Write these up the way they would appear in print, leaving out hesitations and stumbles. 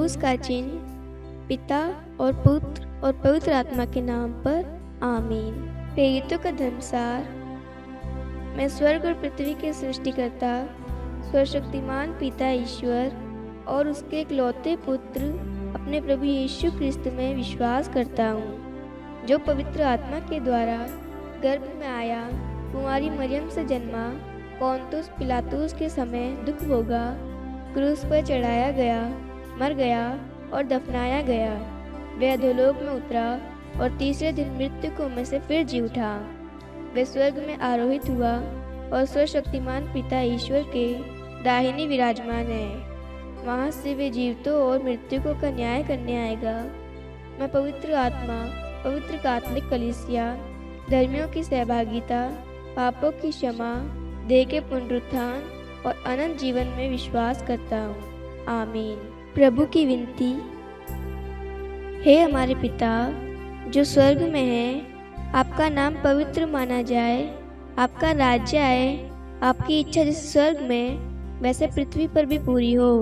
क्रूस का चिन्ह पिता और पुत्र और पवित्र आत्मा के नाम पर आमीन। प्रेरितों का धर्मसार। मैं स्वर्ग और पृथ्वी के सृष्टिकर्ता सर्वशक्तिमान पिता ईश्वर और उसके इकलौते पुत्र अपने प्रभु यीशु क्रिस्त में विश्वास करता हूँ, जो पवित्र आत्मा के द्वारा गर्भ में आया, कुंवारी मरियम से जन्मा, पोंतुस पिलातुस के समय दुख भोगा, क्रूस पर चढ़ाया गया, मर गया और दफनाया गया। वह अधोलोक में उतरा और तीसरे दिन मृतकों में से फिर जी उठा। वह स्वर्ग में आरोहित हुआ और सर्वशक्तिमान पिता ईश्वर के दाहिने विराजमान है। वहाँ से वे जीवितों और मृतकों का न्याय करने आएगा। मैं पवित्र आत्मा, पवित्र कात्मिक कलीसिया, धर्मियों की सहभागिता, पापों की क्षमा, देह के पुनरुत्थान और अनंत जीवन में विश्वास करता हूँ। आमीन। प्रभु की विनती। हे हमारे पिता जो स्वर्ग में है, आपका नाम पवित्र माना जाए, आपका राज्य आए, आपकी इच्छा जैसे स्वर्ग में वैसे पृथ्वी पर भी पूरी हो।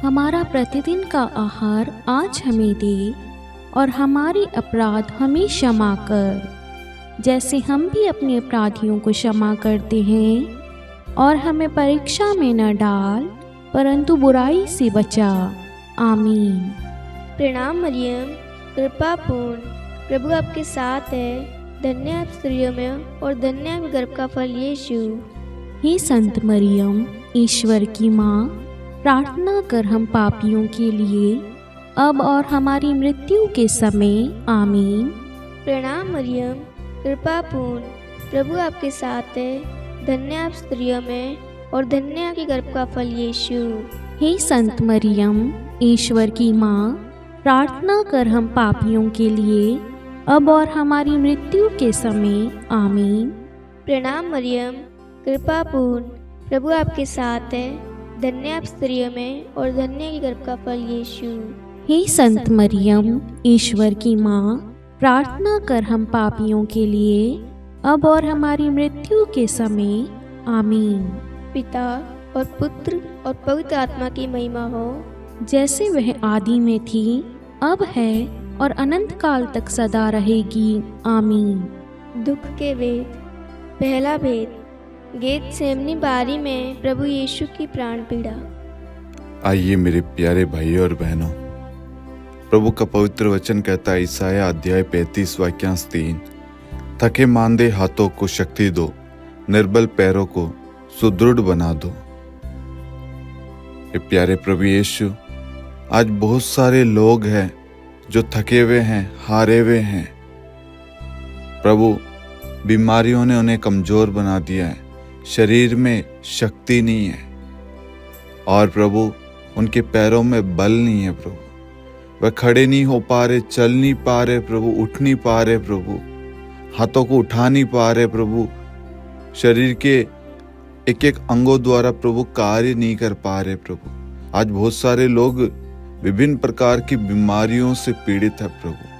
हमारा प्रतिदिन का आहार आज हमें दे और हमारे अपराध हमें क्षमा कर, जैसे हम भी अपने अपराधियों को क्षमा करते हैं, और हमें परीक्षा में न डाल परंतु बुराई से बचा। आमीन। प्रणाम मरियम, कृपा पूर्ण, प्रभु आपके साथ है। धन्य आप स्त्रियों में और धन्य आप गर्भ का फल यीशु। हे संत मरियम, ईश्वर की माँ, प्रार्थना कर हम पापियों के लिए अब और हमारी मृत्यु के समय। आमीन। प्रणाम मरियम, कृपा पूर्ण, प्रभु आपके साथ है। धन्य आप स्त्रियों में और धन्य आपके गर्भ का फल यीशु। हे संत मरियम, ईश्वर की माँ, प्रार्थना कर हम पापियों के लिए अब और हमारी मृत्यु के समय। आमीन। प्रणाम मरियम, कृपा पूर्ण, प्रभु आपके साथ है। धन्य आप स्त्रियों में और धन्य के गर्भ का फल यीशु। हे संत मरियम, ईश्वर की माँ, प्रार्थना कर हम पापियों के लिए अब और हमारी मृत्यु के समय। आमीन। पिता और पुत्र और पवित्र आत्मा की महिमा हो, जैसे वह आदि में थी, अब है और अनंत काल तक सदा रहेगी। आमीन। दुख के वेद। पहला भेद। गेतसेमनी बारी में प्रभु यीशु की प्राण पीड़ा। आइए मेरे प्यारे भाइयों और बहनों, प्रभु का पवित्र वचन कहता है, ईसाया अध्याय 35 वाक्यांश 3, थके मांदे हाथों को शक्ति दो, निर्बल पैरों को सुदृढ़ बना दो। ये प्यारे प्रभु यीशु, आज बहुत सारे लोग हैं जो थके हुए हैं, हारे हुए हैं। प्रभु, बीमारियों ने उन्हें कमजोर बना दिया है, शरीर में शक्ति नहीं है, और प्रभु उनके पैरों में बल नहीं है। प्रभु वह खड़े नहीं हो पा रहे, चल नहीं पा रहे, प्रभु उठ नहीं पा रहे, प्रभु हाथों को उठा नहीं पा रहे, प्रभु शरीर के एक एक अंगों द्वारा प्रभु कार्य नहीं कर पा रहे। प्रभु आज बहुत सारे लोग विभिन्न प्रकार की बीमारियों से पीड़ित है। प्रभु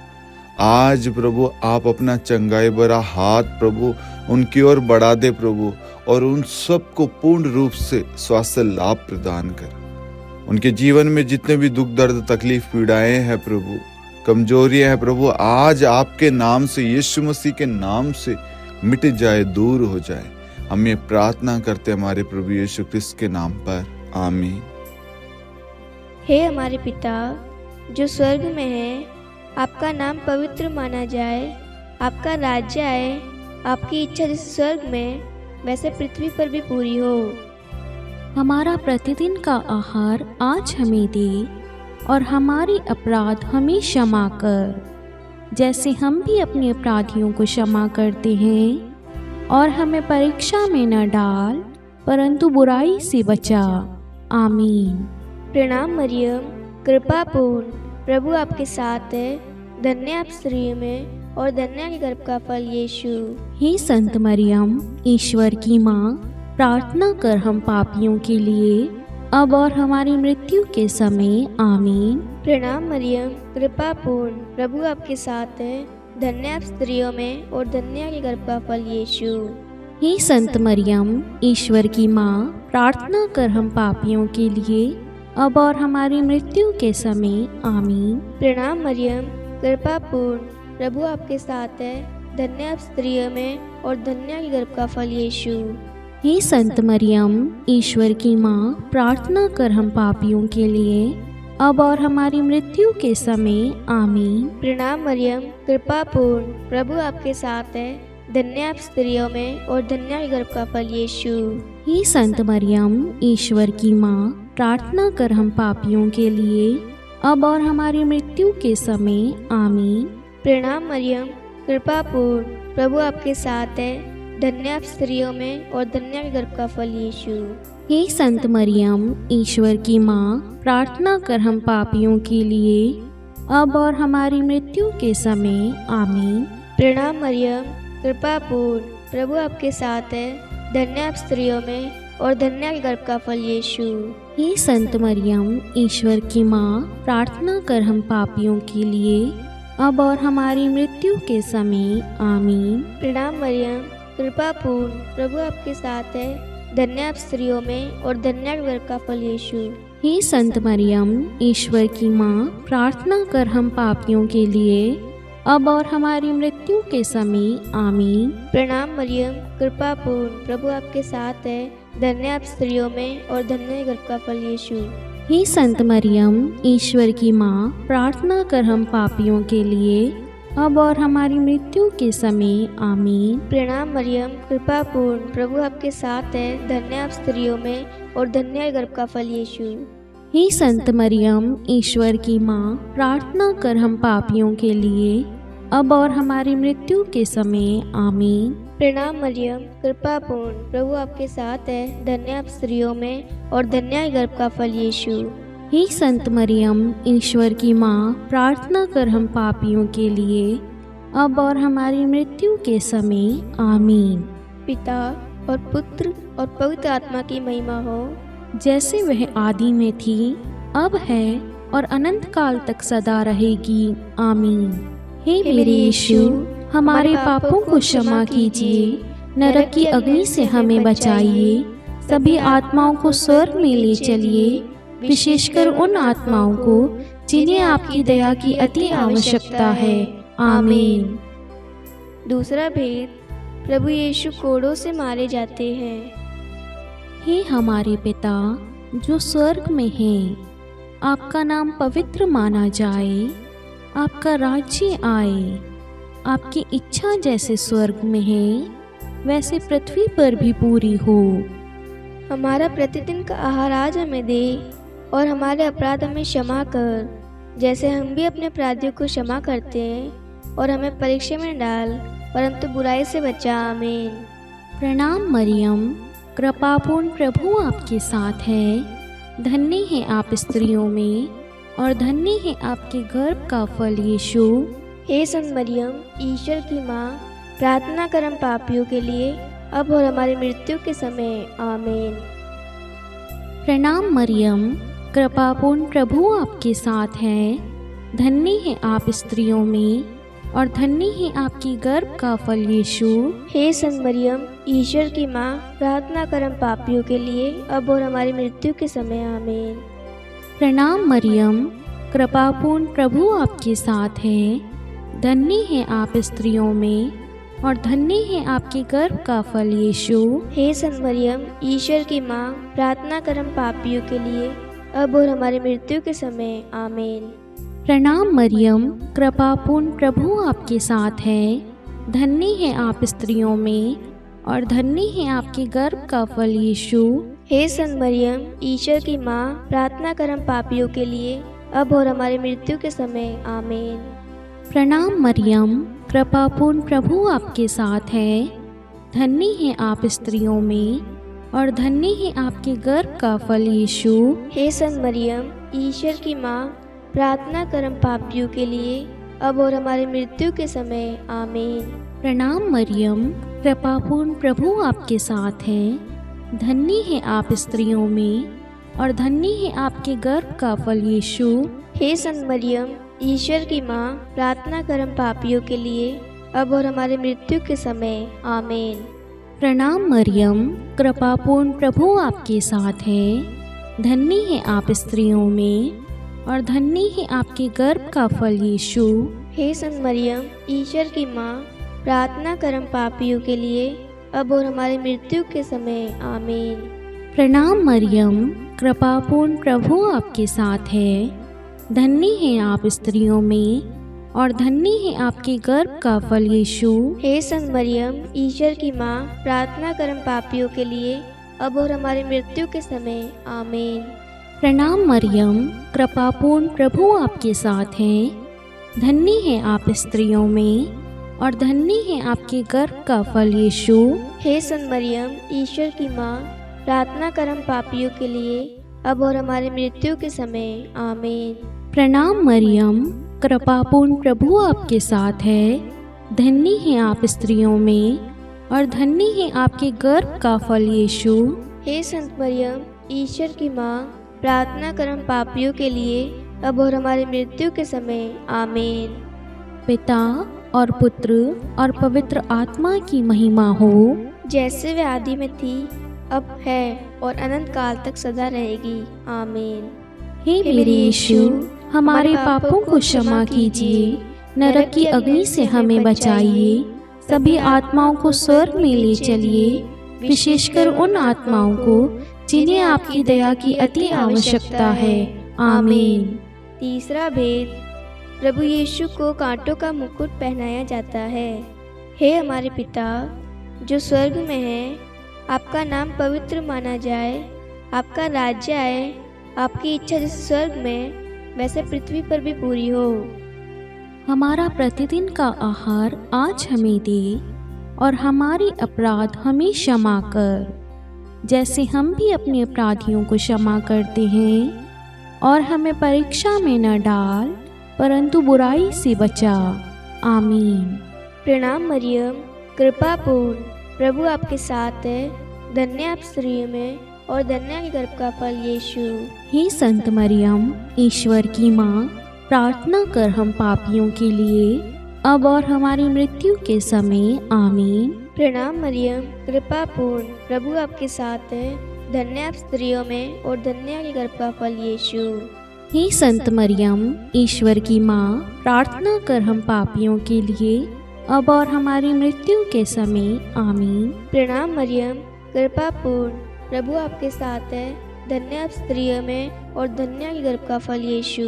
आज प्रभु आप अपना चंगाई भरा हाथ प्रभु उनकी ओर बढ़ा दे प्रभु, और उन सबको पूर्ण रूप से स्वास्थ्य लाभ प्रदान कर। उनके जीवन में जितने भी दुख दर्द तकलीफ पीड़ाएं हैं प्रभु, कमजोरियां हैं प्रभु, आज आपके नाम से, यीशु मसीह के नाम से मिट जाए, दूर हो जाए। हम ये प्रार्थना करते हमारे प्रभु यीशु क्रिस्त के नाम पर। आमीन। हे हमारे पिता जो स्वर्ग में है, आपका नाम पवित्र माना जाए, आपका राज्य आए, आपकी इच्छा जैसे स्वर्ग में वैसे पृथ्वी पर भी पूरी हो। हमारा प्रतिदिन का आहार आज हमें दे और हमारे अपराध हमें क्षमा कर, जैसे हम भी अपने अपराधियों को क्षमा करते हैं, और हमें परीक्षा में न डाल परंतु बुराई से बचा। आमीन। प्रणाम मरियम, कृपा पूर्ण, प्रभु आपके साथ है। धन्य आप स्त्रियों में और धन्य के गर्भ का फल यीशु। हे संत मरियम, ईश्वर की माँ, प्रार्थना कर हम पापियों के लिए अब और हमारी मृत्यु के समय। आमीन। प्रणाम मरियम, कृपा पूर्ण, प्रभु आपके साथ है। धन्य आप स्त्रियों में और धन्य के गर्भ का फल यीशु। हे संत मरियम, ईश्वर की माँ, प्रार्थना कर हम पापियों के लिए अब और हमारी मृत्यु के समय आमीन। प्रणाम मरियम, कृपा पूर्ण, प्रभु आपके साथ है। धन्य आप स्त्रियों में और धन्य आपके गर्भ का फल यीशु। हे संत मरियम, ईश्वर की माँ, प्रार्थना कर हम पापियों के लिए, अब और हमारी मृत्यु के समय आमीन। प्रणाम मरियम, कृपा पूर्ण, प्रभु आपके साथ है। धन्य आप स्त्रियों में और धन्य आपके गर्भ का फल यीशु। हे संत मरियम, ईश्वर की माँ, प्रार्थना कर हम पापियों के लिए, अब और हमारी मृत्यु के समय आमीन। प्रणाम मरियम, कृपा पूर्ण, प्रभु आपके साथ है। धन्य आप स्त्रियों में और धन्य आपके गर्भ का फल यीशु। हे संत मरियम, ईश्वर की माँ, प्रार्थना कर हम पापियों के लिए, अब और हमारी मृत्यु के समय आमीन। प्रणाम मरियम, कृपा पूर्ण, प्रभु आपके साथ है। धन्य आप स्त्रियों में और धन्य आपके गर्भ का फल यीशु। हे संत मरियम, ईश्वर की माँ, प्रार्थना कर हम पापियों के लिए, अब और हमारी मृत्यु के समय आमीन। प्रणाम मरियम, कृपा पूर्ण, प्रभु आपके साथ है। धन्य आप स्त्रियों में और धन्य आपके गर्भ का फल यीशु। हे संत मरियम, ईश्वर की माँ, प्रार्थना कर हम पापियों के लिए, अब और हमारी मृत्यु के समय आमीन। प्रणाम मरियम, कृपा पूर्ण, प्रभु आपके साथ है। धन्य आप स्त्रियों में और धन्य आपके गर्भ का फल यीशु। हे संत मरियम, ईश्वर की माँ, प्रार्थना कर हम पापियों के लिए, अब और हमारी मृत्यु के समय आमीन। प्रणाम मरियम, कृपा पूर्ण, प्रभु आपके साथ है। धन्य आप स्त्रियों में और धन्य आपके गर्भ का फल यीशु। हे संत मरियम, ईश्वर की माँ, प्रार्थना कर हम पापियों के लिए, अब और हमारी मृत्यु के समय आमीन। प्रणाम मरियम, कृपा पूर्ण, प्रभु आपके साथ है। धन्य आप स्त्रियों में और धन्य आपके गर्भ का फल यीशु। हे संत मरियम, ईश्वर की माँ, प्रार्थना कर हम पापियों के लिए, अब और हमारी मृत्यु के समय आमीन। पिता और पुत्र और पवित्र आत्मा की महिमा हो, जैसे वह आदि में थी, अब है और अनंत काल तक सदा रहेगी आमीन। हे मेरे यीशु, हमारे पापों को क्षमा कीजिए, नरक की अग्नि से हमें बचाइए, सभी आत्माओं को स्वर्ग में ले चलिए, विशेषकर उन आत्माओं को जिन्हें आपकी दया की अति आवश्यकता है आमीन। दूसरा भेद, प्रभु यीशु कोड़ों से मारे जाते हैं। हे हमारे पिता जो स्वर्ग में हैं, आपका नाम पवित्र माना जाए, आपका राज्य आए, आपकी इच्छा जैसे स्वर्ग में है वैसे पृथ्वी पर भी पूरी हो। हमारा प्रतिदिन का आहार आज हमें दे और हमारे अपराध हमें क्षमा कर, जैसे हम भी अपने अपराधियों को क्षमा करते हैं, और हमें परीक्षा में न डाल, परंतु बुराई से बचा। आमीन। प्रणाम मरियम, कृपापूर्ण, प्रभु आपके साथ है। धन्य है आप स्त्रियों में और धन्य है आपके गर्भ का फल यीशु। हे संत मरियम, ईश्वर की माँ, प्रार्थना कर हम पापियों के लिए, अब और हमारी मृत्यु के समय आमीन। प्रणाम मरियम, कृपापूर्ण, प्रभु आपके साथ है। धन्य है आप स्त्रियों में और धन्य है आपकी गर्भ का फल यीशु। हे संत मरियम, ईश्वर की माँ, प्रार्थना कर हम पापियों के लिए, अब और हमारी मृत्यु के समय आमीन। प्रणाम मरियम, कृपापूर्ण, प्रभु आपके साथ है। धन्य है आप स्त्रियों में और धन्य है आपके गर्भ का फल यीशु। हे संत मरियम, ईश्वर की माँ, प्रार्थना कर हम पापियों के लिए, अब और हमारी मृत्यु के समय आमीन। प्रणाम मरियम, कृपापूर्ण, प्रभु आपके साथ है। धन्य है आप स्त्रियों में और धन्य है आपके गर्भ का फल यीशु। हे संत मरियम, ईश्वर की माँ, प्रार्थना कर हम पापियों के लिए, अब और हमारी मृत्यु के समय आमीन। प्रणाम मरियम, कृपापूर्ण, प्रभु आपके साथ है। धन्य है आप स्त्रियों में और धन्य है आपके गर्भ का फल यीशु। हे संत मरियम, ईश्वर की माँ, प्रार्थना कर हम पापियों के लिए, अब और हमारी मृत्यु के समय आमीन। प्रणाम मरियम, कृपापूर्ण, प्रभु आपके साथ है। धन्य है आप स्त्रियों में और धन्य है आपके गर्भ का फल यीशु। हे संत मरियम, ईश्वर की माँ, प्रार्थना कर हम पापियों के लिए, अब और हमारी मृत्यु के समय आमीन। प्रणाम मरियम, कृपापूर्ण, प्रभु आपके साथ है। धन्य है आप स्त्रियों में और धन्य है आपके गर्भ का फल यीशु। हे संत मरियम, ईश्वर की माँ, प्रार्थना कर हम पापियों के लिए, अब और हमारी मृत्यु के समय। आमीन। प्रणाम मरियम, कृपापूर्ण प्रभु आपके साथ है। धन्य है आप स्त्रियों में और धन्य है आपके गर्भ का फल यीशु। हे संत मरियम, ईश्वर की माँ, प्रार्थना कर हम पापियों के लिए, अब और हमारी मृत्यु के समय। आमीन। प्रणाम मरियम, कृपापूर्ण प्रभु आपके साथ है। धन्य है आप स्त्रियों में और धन्य है आपके गर्भ का फल यीशु। हे संत मरियम, ईश्वर की माँ, प्रार्थना कर हम पापियों के लिए, अब और हमारी मृत्यु के समय। आमीन। प्रणाम मरियम, कृपापूर्ण प्रभु आपके साथ है। धन्य है आप स्त्रियों में और धन्य है आपके गर्भ का फल यीशु। हे संत मरियम, ईश्वर की माँ, प्रार्थना कर हम पापियों के लिए, अब और हमारी मृत्यु के समय। आमीन। पिता और पुत्र और पवित्र आत्मा की महिमा हो, जैसे वे आदि में थी, अब है और अनंत काल तक सदा रहेगी। आमीन। हे मेरे यीशु, हमारे पापों को क्षमा कीजिए, नरक की अग्नि से हमें बचाइए, सभी आत्माओं को स्वर्ग में ले चलिए, विशेषकर उन आत्माओं को जिन्हें आपकी दया की अति आवश्यकता है। आमीन। तीसरा भेद, प्रभु यीशु को कांटों का मुकुट पहनाया जाता है। हे हमारे पिता जो स्वर्ग में है, आपका नाम पवित्र माना जाए, आपका राज्य आए, आपकी इच्छा जैसे स्वर्ग में वैसे पृथ्वी पर भी पूरी हो। हमारा प्रतिदिन का आहार आज हमें दे और हमारे अपराध हमें क्षमा कर, जैसे हम भी अपने अपराधियों को क्षमा करते हैं, और हमें परीक्षा में न डाल परंतु बुराई से बचा। आमीन। प्रणाम मरियम, कृपापूर्ण प्रभु आपके साथ है। धन्य आप स्त्रियों में और धन्य के गर्भ का फल यीशु। हे संत मरियम, ईश्वर की माँ, प्रार्थना कर हम पापियों के लिए, अब और हमारी मृत्यु के समय। आमीन। प्रणाम मरियम, कृपापूर्ण प्रभु आपके साथ है। धन्य आप स्त्रियों में और धन्य के गर्भ का फल यीशु। हे संत मरियम, ईश्वर की माँ, प्रार्थना कर हम पापियों के लिए, अब और हमारी मृत्यु के समय। आमीन। प्रणाम मरियम, कृपापूर्ण प्रभु आपके साथ है। धन्य आप स्त्रियों में और धन्य के गर्भ का फल यीशु।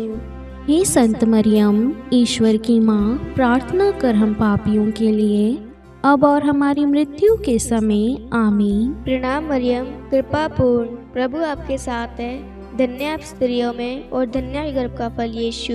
हे संत मरियम, ईश्वर की माँ, प्रार्थना कर हम पापियों के लिए, अब और हमारी मृत्यु के समय। आमीन। प्रणाम मरियम, कृपापूर्ण प्रभु आपके साथ है। धन्य आप स्त्रियों में और धन्य के गर्भ का फल यीशु।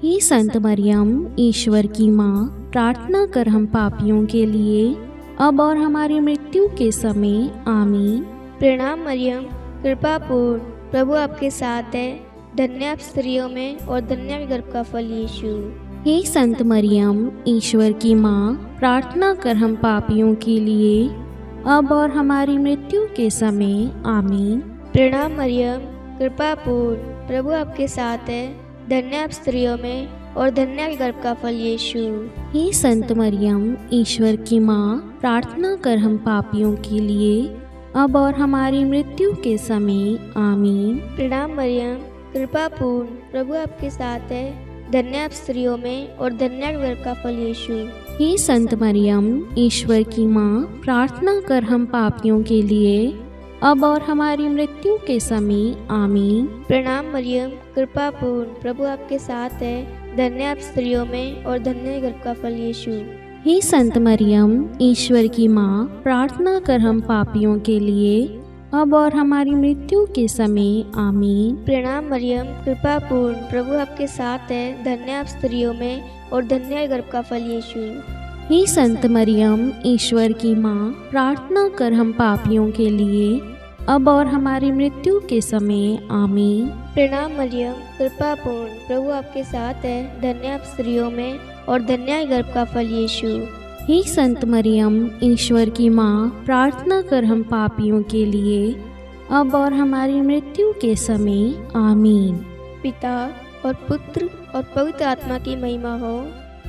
हे संत मरियम, ईश्वर की माँ, प्रार्थना कर हम पापियों के लिए, अब और हमारी मृत्यु के समय। आमीन। प्रणाम मरियम, कृपापूर्ण प्रभु आपके साथ है। धन्य आप स्त्रियों में और धन्य के गर्भ का फल यीशु। हे संत मरियम, ईश्वर की माँ, प्रार्थना कर हम पापियों के लिए, अब और हमारी मृत्यु के समय। आमीन। प्रणाम मरियम, कृपापूर्ण प्रभु आपके साथ है। धन्य आप स्त्रियों में और धन्य के गर्भ का फल यीशु। हे संत मरियम, ईश्वर की माँ, प्रार्थना कर हम पापियों के लिए, अब और हमारी मृत्यु के समय। आमीन। प्रणाम मरियम, कृपापूर्ण प्रभु आपके साथ है। धन्य आप स्त्रियों में और धन्य के गर्भ का फल यीशु। हे संत मरियम, ईश्वर की माँ, प्रार्थना कर हम पापियों के लिए, अब और हमारी मृत्यु के समय। आमीन। प्रणाम मरियम, कृपापूर्ण प्रभु आपके साथ है। धन्य आप स्त्रियों में और धन्य के गर्भ का फल यीशु। हे संत मरियम, ईश्वर की माँ, प्रार्थना कर हम पापियों के लिए, अब और हमारी मृत्यु के समय। आमीन। प्रणाम मरियम, कृपापूर्ण प्रभु आपके साथ है। धन्य आप स्त्रियों में और धन्य के गर्भ का फल यीशु। हे संत मरियम, ईश्वर की माँ, प्रार्थना कर हम पापियों के लिए, अब और हमारी मृत्यु के समय। आमीन। प्रणाम मरियम, कृपापूर्ण प्रभु आपके साथ है। धन्य आप स्त्रियों में और धन्य के गर्भ का फल यीशु। हे संत मरियम, ईश्वर की माँ, प्रार्थना कर हम पापियों के लिए, अब और हमारी मृत्यु के समय। आमीन। पिता और पुत्र और पवित्र आत्मा की महिमा हो,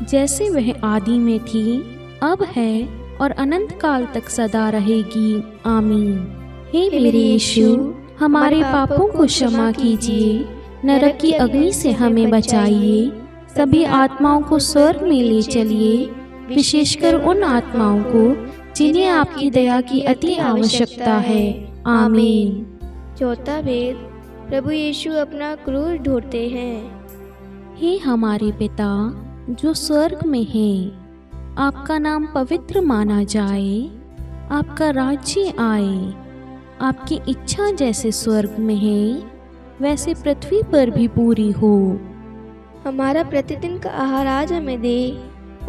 जैसे वह आदि में थी, अब है और अनंत काल तक सदा रहेगी। आमीन। हे मेरे यीशु, हमारे पापों को क्षमा कीजिए, नरक की अग्नि से हमें बचाइए, सभी आत्माओं को स्वर्ग में ले चलिए, विशेषकर उन आत्माओं को जिन्हें आपकी दया की अति आवश्यकता है। आमीन। चौथा भेद, प्रभु यीशु अपना क्रूस ढोते हैं। हे हमारे पिता जो स्वर्ग में है, आपका नाम पवित्र माना जाए, आपका राज्य आए, आपकी इच्छा जैसे स्वर्ग में है वैसे पृथ्वी पर भी पूरी हो। हमारा प्रतिदिन का आहार आज हमें दे,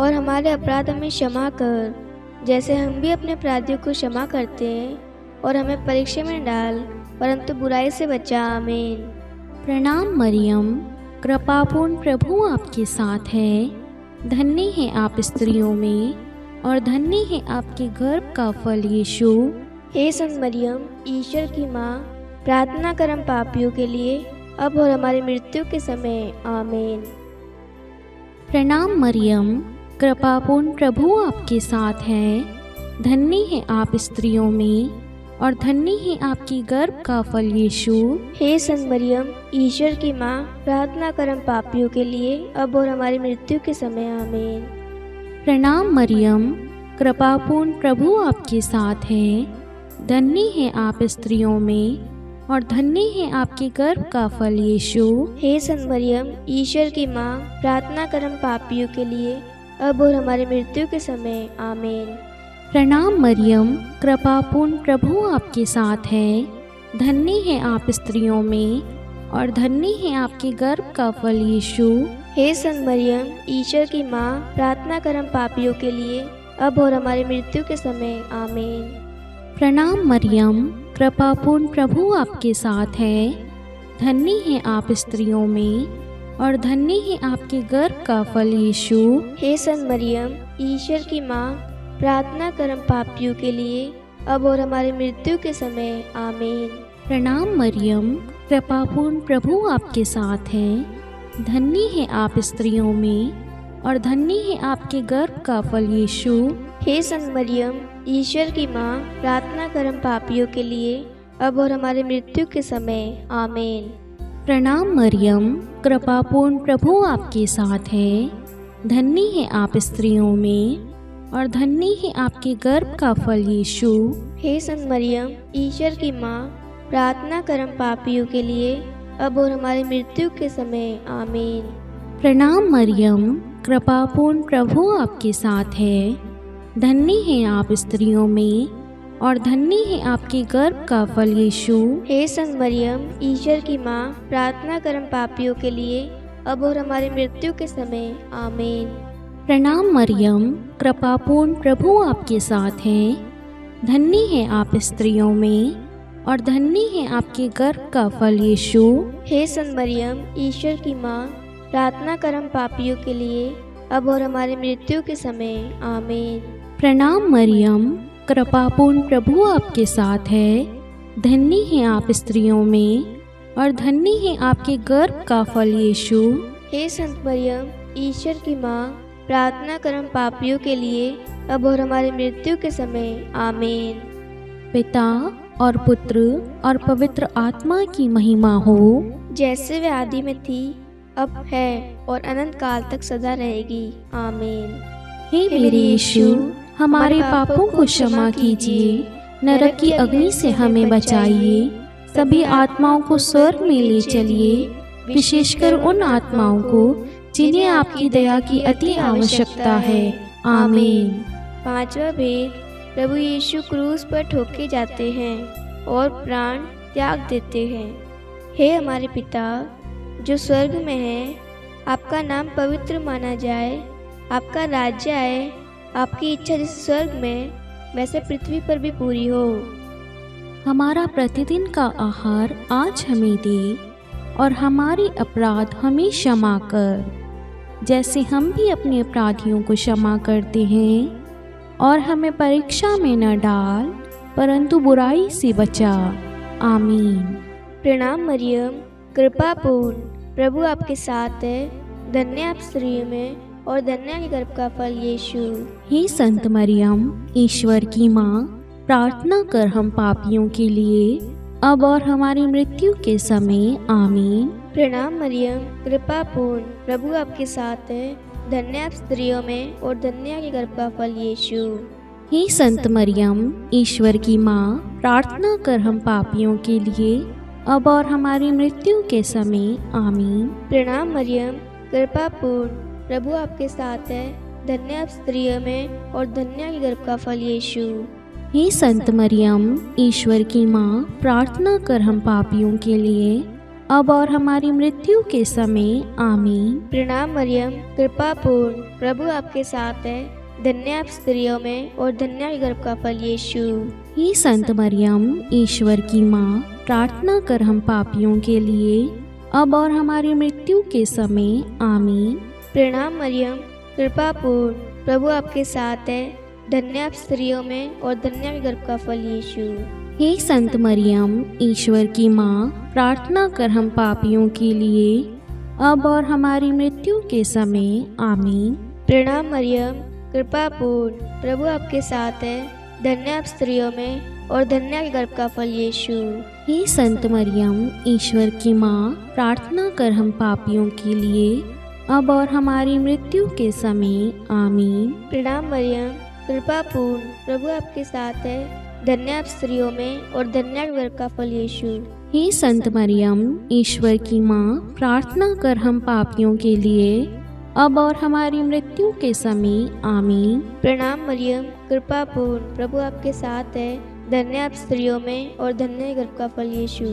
और हमारे अपराध हमें क्षमा कर, जैसे हम भी अपने अपराधियों को क्षमा करते हैं, और हमें परीक्षा में न डाल, परंतु बुराई से बचा। आमीन। प्रणाम मरियम, कृपापूर्ण प्रभु आपके साथ है, धन्य है आप स्त्रियों में, और धन्य है आपके गर्भ का फल यीशु। हे संत मरियम, ईश्वर की माँ, प्रार्थना कर हम पापियों के लिए, अब और हमारी मृत्यु के समय। आमीन। प्रणाम मरियम, कृपापूर्ण प्रभु आपके साथ है, धन्य है आप स्त्रियों में, और धन्य है आपकी गर्भ का फल यीशु। हे संत मरियम, ईश्वर की माँ, प्रार्थना कर हम पापियों के लिए, अब और हमारी मृत्यु के समय। आमीन। प्रणाम मरियम, कृपापूर्ण प्रभु आपके साथ है, धन्य है आप स्त्रियों में, और धन्य है आपके गर्भ का फल यीशु। हे संत मरियम, ईश्वर की माँ, प्रार्थना कर हम पापियों के लिए, अब और हमारी मृत्यु के समय। आमीन। प्रणाम मरियम, कृपापूर्ण प्रभु आपके साथ है, धन्य है आप स्त्रियों में, और धन्य है आपके गर्भ का फल यीशु। हे संत मरियम, ईश्वर की माँ, प्रार्थना कर हम पापियों के लिए, अब और हमारी मृत्यु के समय। आमीन। प्रणाम मरियम, कृपापूर्ण प्रभु आपके साथ है, धन्य है आप स्त्रियों में, और धन्य है आपके गर्भ का फल यीशु। हे संत मरियम, ईश्वर की माँ, प्रार्थना कर हम पापियों के लिए, अब और हमारी मृत्यु के समय। आमीन। प्रणाम मरियम, कृपापूर्ण प्रभु आपके साथ है, धन्य है आप स्त्रियों में, और धन्य है आपके गर्भ का फल यीशु। हे संत मरियम, ईश्वर की माँ, प्रार्थना कर हम पापियों के लिए, अब और हमारी मृत्यु के समय। आमीन। प्रणाम मरियम, कृपापूर्ण प्रभु आपके साथ है, धन्य है आप स्त्रियों में, और धन्य है आपके गर्भ का फल यीशु। हे संत मरियम, ईश्वर की माँ, प्रार्थना कर हम पापियों के लिए, अब और हमारी मृत्यु के समय। आमीन। प्रणाम मरियम, कृपापूर्ण प्रभु आपके साथ है, धन्य है आप स्त्रियों में, और धन्य है आपके गर्भ का फल यीशु। हे संत मरियम, ईश्वर की माँ, प्रार्थना कर हम पापियों के लिए, अब और हमारी मृत्यु के समय। आमीन। प्रणाम मरियम, कृपापूर्ण प्रभु आपके साथ है, धन्य है आप स्त्रियों में, और धन्य है आपके गर्भ का फल यीशु। हे संत मरियम, ईश्वर की माँ, प्रार्थना कर हम पापियों के लिए, अब और हमारी मृत्यु के समय। आमीन। प्रणाम मरियम, कृपापूर्ण प्रभु आपके साथ है, धन्य है आप स्त्रियों में, और धन्य है आपके गर्भ का फल यीशु। हे संत मरियम, ईश्वर की माँ, प्रार्थना कर हम पापियों के लिए, अब और हमारी मृत्यु के समय। आमीन। पिता और पुत्र और पवित्र आत्मा की महिमा हो, जैसे वे आदि में थी, अब है, और अनंत काल तक सदा रहेगी। आमीन। हे मेरे यीशु, हमारे पापों को क्षमा कीजिए, नरक की अग्नि से हमें बचाइए, सभी आत्माओं को स्वर्ग में ले चलिए, विशेषकर उन आत्माओं को जिन्हें आपकी दया की अति आवश्यकता है। आमीन। पांचवा भेद, प्रभु यीशु क्रूस पर ठोके जाते हैं और प्राण त्याग देते हैं। हे हमारे पिता जो स्वर्ग में है, आपका नाम पवित्र माना जाए, आपका राज्य आए, आपकी इच्छा जैसे स्वर्ग में वैसे पृथ्वी पर भी पूरी हो। हमारा प्रतिदिन का आहार आज हमें दे, और हमारे अपराध हमें क्षमा कर, जैसे हम भी अपने अपराधियों को क्षमा करते हैं, और हमें परीक्षा में न डाल, परंतु बुराई से बचा। आमीन। प्रणाम मरियम, कृपा पूर्ण, प्रभु आपके साथ है, धन्य आप स्त्रियों में, और धन्य के गर्भ का फल यीशु। हे संत मरियम, ईश्वर की माँ, प्रार्थना कर हम पापियों के लिए, अब और हमारी मृत्यु के समय आमीन। प्रणाम मरियम, कृपा पूर्ण, प्रभु आपके साथ है। धन्य आप स्त्रियों में और धन्य के गर्भ का फल यीशु। हे संत मरियम, ईश्वर की माँ, प्रार्थना कर हम पापियों के लिए अब और हमारी मृत्यु के समय आमीन। प्रणाम मरियम, कृपा पूर्ण, प्रभु आपके साथ है। धन्य आप स्त्रियों में और धन्य के गर्भ का फल यीशु। हे संत मरियम, ईश्वर की माँ, प्रार्थना कर हम पापियों के लिए अब और हमारी मृत्यु के समय आमीन। प्रणाम मरियम, कृपा पूर्ण, प्रभु आपके साथ है। धन्य आप स्त्रियों में और धन्य के गर्भ का फल यीशु। हे संत मरियम, ईश्वर की माँ, प्रार्थना कर हम पापियों के लिए अब और हमारी मृत्यु के समय आमीन। प्रणाम मरियम, कृपा पूर्ण, प्रभु आपके साथ है। धन्य आप स्त्रियों में और धन्य के गर्भ का फल यीशु। हे संत मरियम, ईश्वर की माँ, प्रार्थना कर हम पापियों के लिए अब और हमारी मृत्यु के समय आमीन। प्रणाम मरियम, कृपा पूर्ण, प्रभु आपके साथ है। धन्य आप स्त्रियों में और धन्य के गर्भ का फल यीशु। हे संत मरियम, ईश्वर की माँ, प्रार्थना कर हम पापियों के लिए अब और हमारी मृत्यु के समय आमीन। प्रणाम मरियम, कृपा पूर्ण, प्रभु आपके साथ है। धन्य आप स्त्रियों में और धन्य के गर्भ का फल यीशु। हे संत मरियम, ईश्वर की माँ, प्रार्थना कर हम पापियों के लिए अब और हमारी मृत्यु के समय आमीन। प्रणाम मरियम, कृपा पूर्ण, प्रभु आपके साथ है। धन्य आप स्त्रियों में और धन्य के गर्भ का फल यीशु।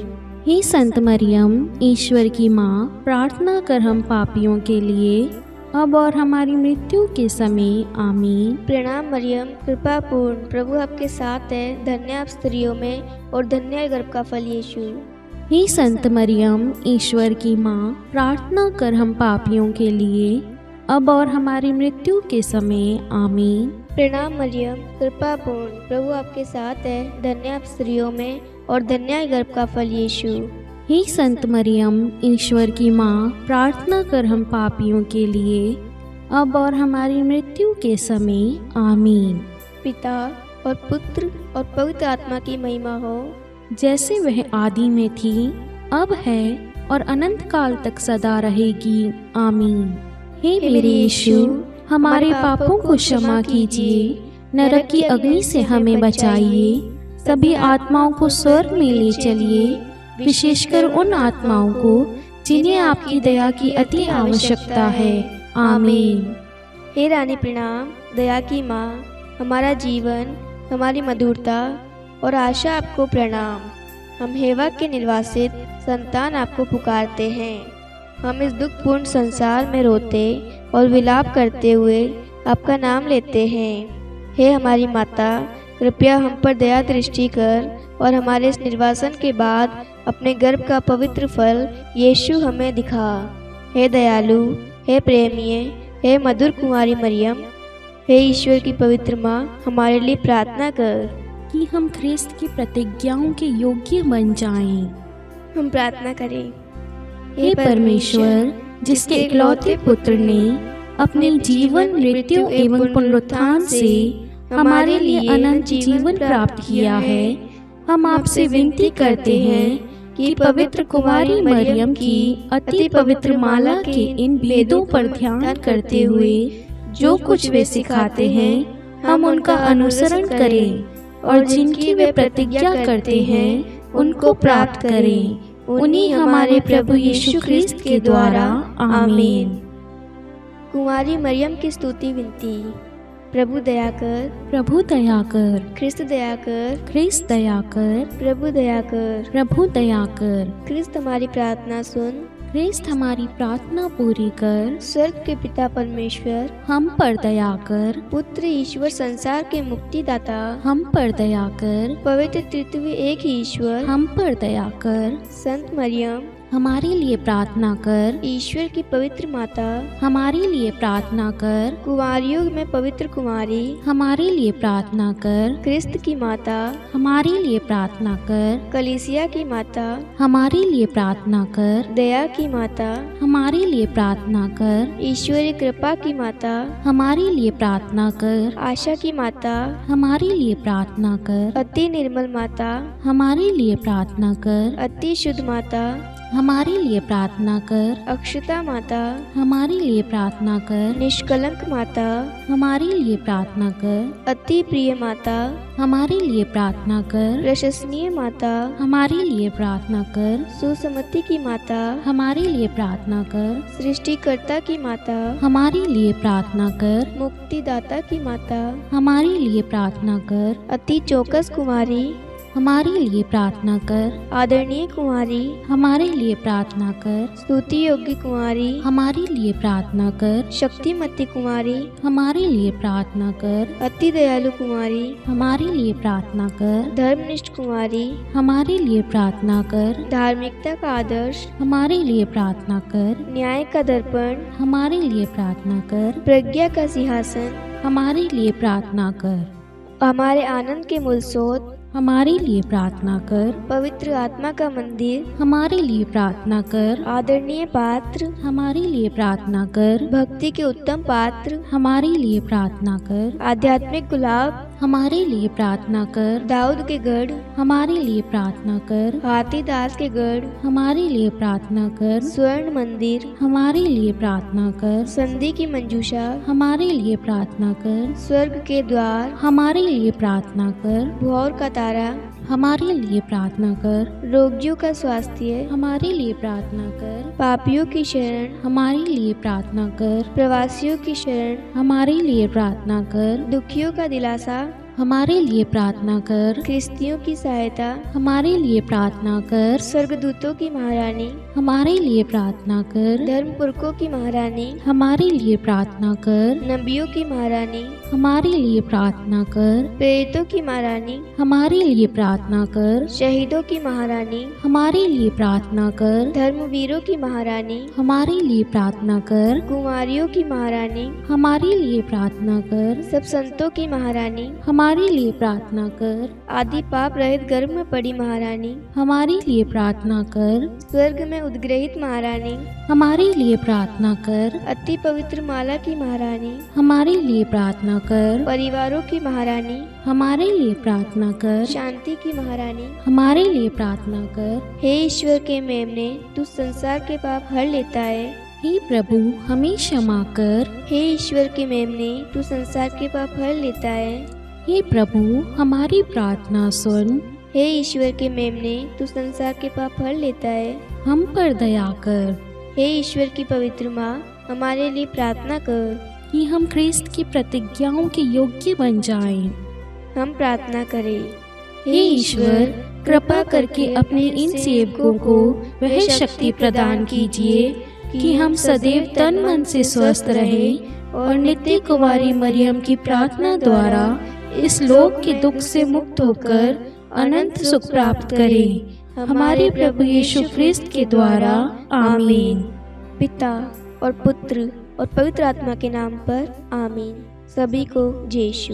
हे संत मरियम, ईश्वर की माँ, प्रार्थना कर हम पापियों के लिए अब और हमारी मृत्यु के समय आमीन। प्रणाम मरियम, कृपा पूर्ण, प्रभु आपके साथ है। धन्य आप स्त्रियों में और धन्य के गर्भ का फल यीशु। हे संत मरियम, ईश्वर की माँ, प्रार्थना कर हम पापियों के लिए अब और हमारी मृत्यु के समय आमीन। प्रणाम मरियम, कृपा पूर्ण, प्रभु आपके साथ है। धन्य आप स्त्रियों में और धन्य के गर्भ का फल यीशु। हे संत मरियम, ईश्वर की माँ, प्रार्थना कर हम पापियों के लिए अब और हमारी मृत्यु के समय आमीन। पिता और पुत्र और पवित्र आत्मा की महिमा हो, जैसे वह आदि में थी, अब है और अनंत काल तक सदा रहेगी। आमीन। हे मेरे यीशु, हमारे पापों को क्षमा कीजिए, नरक की अग्नि से हमें बचाइए, सभी आत्माओं को स्वर्ग में ले चलिए, विशेषकर उन आत्माओं को जिन्हें आपकी दया की अति आवश्यकता है। आमीन। हे रानी प्रणाम, दया की माँ, हमारा जीवन, हमारी मधुरता और आशा आपको प्रणाम। हम हेवा के निर्वासित संतान आपको पुकारते हैं। हम इस दुखपूर्ण संसार में रोते और विलाप करते हुए आपका नाम लेते हैं। हे हमारी माता, कृपया हम पर दया दृष्टि कर और हमारे इस निर्वासन के बाद अपने गर्भ का पवित्र फल यीशु हमें दिखा। हे दयालु, हे प्रेमीय, हे मधुर कुमारी मरियम, हे ईश्वर की पवित्र माँ, हमारे लिए प्रार्थना कर कि हम ख्रिस्त की प्रतिज्ञाओं के योग्य बन जाएं। हम प्रार्थना करें। हे परमेश्वर, जिसके इकलौते पुत्र ने अपने जीवन, मृत्यु एवं पुनरुत्थान से हमारे लिए अनंत जीवन प्राप्त किया है, हम आपसे विनती करते हैं कि पवित्र कुमारी मरियम की अति पवित्र माला के इन भेदों पर ध्यान करते हुए जो कुछ वे सिखाते हैं, हम उनका अनुसरण करें और जिनकी वे प्रतिज्ञा करते हैं उनको प्राप्त करें। उन्हीं हमारे प्रभु यीशु ख्रिस्त के द्वारा। आमीन। कुमारी मरियम की स्तुति विनती। प्रभु दया कर, प्रभु दया कर, ख्रिस्त दया कर, ख्रिस्त दया कर, प्रभु दया कर, प्रभु दया कर। ख्रिस्त हमारी प्रार्थना सुन, ख्रिस्त हमारी प्रार्थना पूरी कर। स्वर्ग के पिता परमेश्वर, हम पर दया कर। पुत्र ईश्वर संसार के मुक्तिदाता, हम पर दया कर। पवित्र तृतीय एक ही ईश्वर, हम पर दया कर। संत मरियम, हमारे लिए प्रार्थना कर। ईश्वर की पवित्र माता, हमारे लिए प्रार्थना कर। कुंवारियों में पवित्र कुमारी, हमारे लिए प्रार्थना कर। क्रिस्त की माता, हमारे लिए प्रार्थना कर। कलीसिया की माता, हमारे लिए प्रार्थना कर। दया की माता, हमारे लिए प्रार्थना कर। ईश्वरीय कृपा की माता, हमारे लिए प्रार्थना कर। आशा की माता, हमारे लिए प्रार्थना कर। अति निर्मल माता, हमारे लिए प्रार्थना कर। अति शुद्ध माता, हमारे लिए प्रार्थना कर। अक्षता माता, हमारे लिए प्रार्थना कर। निष्कलंक माता, हमारे लिए प्रार्थना कर। अति प्रिय माता, हमारे लिए प्रार्थना कर। प्रशंसनीय माता, हमारे लिए प्रार्थना कर। सुसमति की माता, हमारे लिए प्रार्थना कर। सृष्टिकर्ता की माता, हमारे लिए प्रार्थना कर। मुक्तिदाता की माता, हमारे लिए प्रार्थना कर। अति चौकस कुमारी, हमारे लिए प्रार्थना कर। आदरणीय कुमारी, हमारे लिए प्रार्थना कर। स्तुति योग्य कुमारी, हमारे लिए प्रार्थना कर। शक्तिमती कुमारी, हमारे लिए प्रार्थना कर। अति दयालु कुमारी, हमारे लिए प्रार्थना कर। धर्मनिष्ठ कुमारी, हमारे लिए प्रार्थना कर। धार्मिकता का आदर्श, हमारे लिए प्रार्थना कर। न्याय का दर्पण, हमारे लिए प्रार्थना कर। प्रज्ञा का सिंहासन, हमारे लिए प्रार्थना कर। हमारे आनंद के मूल स्रोत, हमारे लिए प्रार्थना कर। पवित्र आत्मा का मंदिर, हमारे लिए प्रार्थना कर। आदरणीय पात्र, हमारे लिए प्रार्थना कर। भक्ति के उत्तम पात्र, हमारे लिए प्रार्थना कर। आध्यात्मिक गुलाब, हमारे लिए प्रार्थना कर। दाऊद के गढ़, हमारे लिए प्रार्थना कर। हाथीदास के गढ़, हमारे लिए प्रार्थना कर। स्वर्ण मंदिर, हमारे लिए प्रार्थना कर। संधि की मंजूषा, हमारे लिए प्रार्थना कर। स्वर्ग के द्वार, हमारे लिए प्रार्थना कर। भोर का तारा, हमारे लिए प्रार्थना कर। रोगियों का स्वास्थ्य, हमारे लिए प्रार्थना कर। पापियों की शरण, हमारे लिए प्रार्थना कर। प्रवासियों की शरण, हमारे लिए प्रार्थना कर। दुखियों का दिलासा, हमारे लिए प्रार्थना कर। ख्रिस्तियों की सहायता, हमारे लिए प्रार्थना कर। स्वर्गदूतों की महारानी, हमारे लिए प्रार्थना कर। धर्मपुरखों की महारानी, हमारे लिए प्रार्थना कर। नबियों की महारानी, हमारे लिए प्रार्थना कर। प्रेरितों की महारानी, हमारे लिए प्रार्थना कर। शहीदों की महारानी, हमारे लिए प्रार्थना कर। धर्मवीरों की महारानी, हमारे लिए प्रार्थना कर। कुमारियों की महारानी, हमारे लिए प्रार्थना कर। सब संतों की महारानी, हमारे लिए प्रार्थना कर। आदि पाप रहित गर्भ में पड़ी महारानी, हमारे लिए प्रार्थना कर। स्वर्ग में उद्ग्रहित महारानी, हमारे लिए प्रार्थना कर। अति पवित्र माला की महारानी, हमारे लिए प्रार्थना कर। परिवारों की महारानी, हमारे लिए प्रार्थना कर। शांति की महारानी, हमारे लिए प्रार्थना कर। हे ईश्वर के मेमने, तू संसार के पाप हर लेता है। हे प्रभु हमें क्षमा कर। हे ईश्वर के मेमने, तू संसार के पाप हर लेता है। हे प्रभु हमारी प्रार्थना सुन। हे ईश्वर के मेमने, तू संसार के पाप हर लेता है। हम पर दया कर। हे ईश्वर की पवित्र माँ, हमारे लिए प्रार्थना कर कि हम ख्रिस्त की प्रतिज्ञाओं के योग्य बन जाएं। हम प्रार्थना करें। हे ईश्वर कृपा करके अपने इन सेवकों को वह शक्ति प्रदान कीजिए कि हम सदैव तन मन से स्वस्थ रहें और नित्य कुंवारी मरियम की प्रार्थना द्वारा इस लोक के दुख से मुक्त होकर अनंत सुख प्राप्त करें। हमारे प्रभु यीशु ख्रिस्त के द्वारा आमीन। पिता और पुत्र और पवित्र आत्मा के नाम पर आमीन। सभी को जय यीशु।